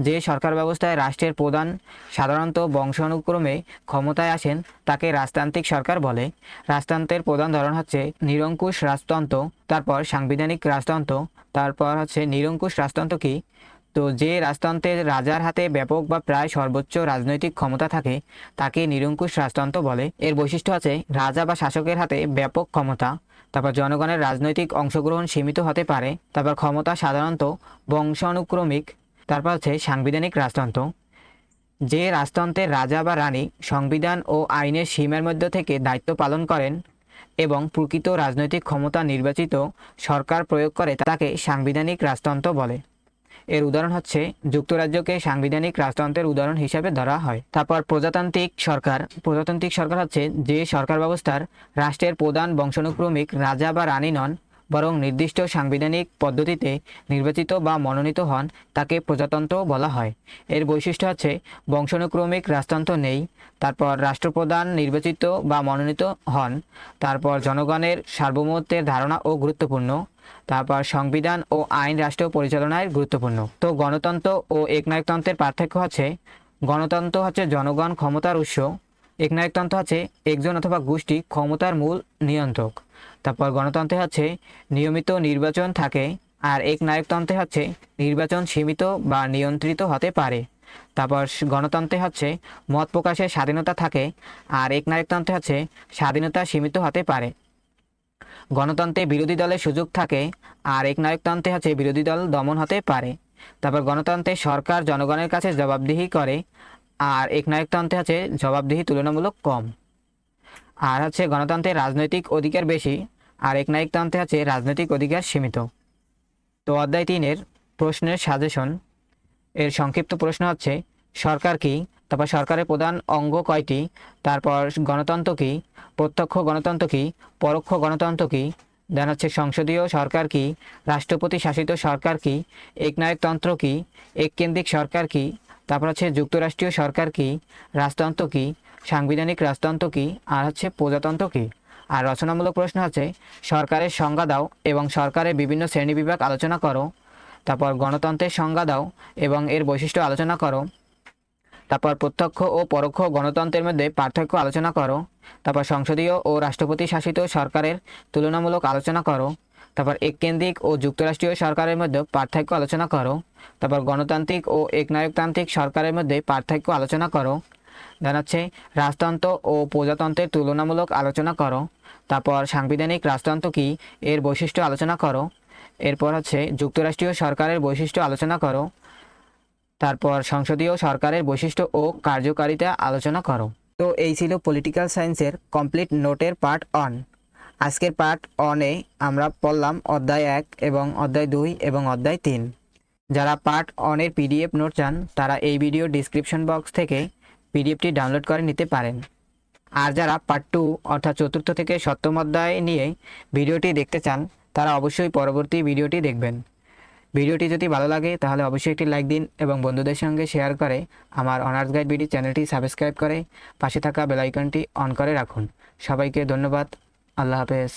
যে সরকার ব্যবস্থায় রাষ্ট্রের প্রধান সাধারণত বংশানুক্রমে ক্ষমতায় আসেন তাকে রাজতান্ত্রিক সরকার বলে। রাজতন্ত্রের প্রধান ধরন হচ্ছে নিরঙ্কুশ রাজতন্ত্র, তারপর সাংবিধানিক রাজতন্ত্র। তারপর হচ্ছে নিরঙ্কুশ রাজতন্ত্র কি, তো যে রাজতন্ত্রের রাজার হাতে ব্যাপক বা প্রায় সর্বোচ্চ রাজনৈতিক ক্ষমতা থাকে তাকে নিরঙ্কুশ রাজতন্ত্র বলে। এর বৈশিষ্ট্য আছে রাজা বা শাসকের হাতে ব্যাপক ক্ষমতা, তারপর জনগণের রাজনৈতিক অংশগ্রহণ সীমিত হতে পারে, তারপর ক্ষমতা সাধারণত বংশানুক্রমিক। তারপর হচ্ছে সাংবিধানিক রাজতন্ত্র, যে রাজতন্ত্রের রাজা বা রানী সংবিধান ও আইনের সীমার মধ্যে থেকে দায়িত্ব পালন করেন এবং প্রকৃত রাজনৈতিক ক্ষমতা নির্বাচিত সরকার প্রয়োগ করে তাকে সাংবিধানিক রাজতন্ত্র বলে। এর উদাহরণ হচ্ছে যুক্তরাজ্যকে সাংবিধানিক রাজতন্ত্রের উদাহরণ হিসাবে ধরা হয়। তারপর প্রজাতান্ত্রিক সরকার, প্রজাতান্ত্রিক সরকার হচ্ছে যে সরকার ব্যবস্থার রাষ্ট্রের প্রধান বংশানুক্রমিক রাজা বা রানী নন, বরং নির্দিষ্ট সাংবিধানিক পদ্ধতিতে নির্বাচিত বা মনোনীত হন তাকে প্রজাতন্ত্র বলা হয়। এর বৈশিষ্ট্য হচ্ছে বংশানুক্রমিক রাজতন্ত্র নেই, তারপর রাষ্ট্রপ্রধান নির্বাচিত বা মনোনীত হন, তারপর জনগণের সার্বভৌমত্বের ধারণা ও গুরুত্বপূর্ণ, তারপর সংবিধান ও আইন রাষ্ট্র পরিচালনায় গুরুত্বপূর্ণ। তো গণতন্ত্র ও একনায়কতন্ত্রের পার্থক্য হচ্ছে গণতন্ত্র হচ্ছে জনগণ ক্ষমতার উৎস, একনায়কতন্ত্র হচ্ছে একজন অথবা গোষ্ঠী ক্ষমতার মূল নিয়ন্ত্রক। তারপর গণতন্ত্রে হচ্ছে নিয়মিত নির্বাচন থাকে, আর একনায়কতন্ত্রে হচ্ছে নির্বাচন সীমিত বা নিয়ন্ত্রিত হতে পারে। তারপর গণতন্ত্রে হচ্ছে মত প্রকাশের স্বাধীনতা থাকে, আর একনায়কতন্ত্রে হচ্ছে স্বাধীনতা সীমিত হতে পারে। গণতন্ত্রে বিরোধী দলের সুযোগ থাকে, আর একনায়কতন্ত্রে হচ্ছে বিরোধী দল দমন হতে পারে। তারপর গণতন্ত্রে সরকার জনগণের কাছে জবাবদিহি করে, আর একনায়কতন্ত্রে হচ্ছে জবাবদিহি তুলনামূলক কম। আর হচ্ছে গণতন্ত্রে রাজনৈতিক অধিকার বেশি, আর একনায়কতন্ত্রে হচ্ছে রাজনৈতিক অধিকার সীমিত। তো অধ্যায় 3-এর প্রশ্নের সাজেশন, এর সংক্ষিপ্ত প্রশ্ন হচ্ছে সরকার কি, তারপর সরকারের প্রধান অঙ্গ কয়টি, তারপর গণতন্ত্র কি, প্রত্যক্ষ গণতন্ত্র কি, পরোক্ষ গণতন্ত্র কি, দেন হচ্ছে সংসদীয় সরকার কি, রাষ্ট্রপতি শাসিত সরকার কি, একনায়কতন্ত্র কি, এককেন্দ্রিক সরকার কি, তারপর হচ্ছে যুক্তরাষ্ট্রীয় সরকার কি, রাজতন্ত্র কি, সাংবিধানিক রাজতন্ত্র কি, আর হচ্ছে প্রজাতন্ত্র কি। আর রচনামূলক প্রশ্ন হচ্ছে সরকারের সংজ্ঞা দাও এবং সরকারের বিভিন্ন শ্রেণীবিভাগ আলোচনা করো, তারপর গণতন্ত্রের সংজ্ঞা দাও এবং এর বৈশিষ্ট্য আলোচনা করো, তারপর প্রত্যক্ষ ও পরোক্ষ গণতন্ত্রের মধ্যে পার্থক্য আলোচনা করো, তারপর সংসদীয় ও রাষ্ট্রপতি শাসিত সরকারের তুলনামূলক আলোচনা করো, তারপর এককেন্দ্রিক ও যুক্তরাষ্ট্রীয় সরকারের মধ্যে পার্থক্য আলোচনা করো, তারপর গণতান্ত্রিক ও একনায়কতান্ত্রিক সরকারের মধ্যে পার্থক্য আলোচনা করো, জানাচ্ছে রাজতন্ত্র ও প্রজাতন্ত্রের তুলনামূলক আলোচনা করো, তারপর সাংবিধানিক রাজতন্ত্র কি এর বৈশিষ্ট্য আলোচনা করো, এরপর হচ্ছে যুক্তরাষ্ট্রীয় সরকারের বৈশিষ্ট্য আলোচনা করো, তারপর সংসদীয় সরকারের বৈশিষ্ট্য ও কার্যকারিতা আলোচনা করো। তো এই ছিল পলিটিক্যাল সায়েন্সের কমপ্লিট নোটের পার্ট 1। আজকের পার্ট অনে আমরা পড়লাম অধ্যায় 1 এবং অধ্যায় 2 এবং অধ্যায় 3। যারা পার্ট অনের পিডিএফ নোট চান তারা এই ভিডিও ডিসক্রিপশন বক্স থেকে পিডিএফটি ডাউনলোড করে নিতে পারেন। আর যারা পার্ট 2 অর্থাৎ চতুর্থ থেকে সপ্তম অধ্যায় নিয়ে ভিডিওটি দেখতে চান তারা অবশ্যই পরবর্তী ভিডিওটি দেখবেন। ভিডিওটি যদি ভালো লাগে তাহলে অবশ্যই একটি লাইক দিন এবং বন্ধুদের সঙ্গে শেয়ার করে আমার অনার্স গাইড বিডি চ্যানেলটি সাবস্ক্রাইব করে পাশে থাকা বেল আইকনটি অন করে রাখুন। সবাইকে ধন্যবাদ। আল্লাহ হাফেজ।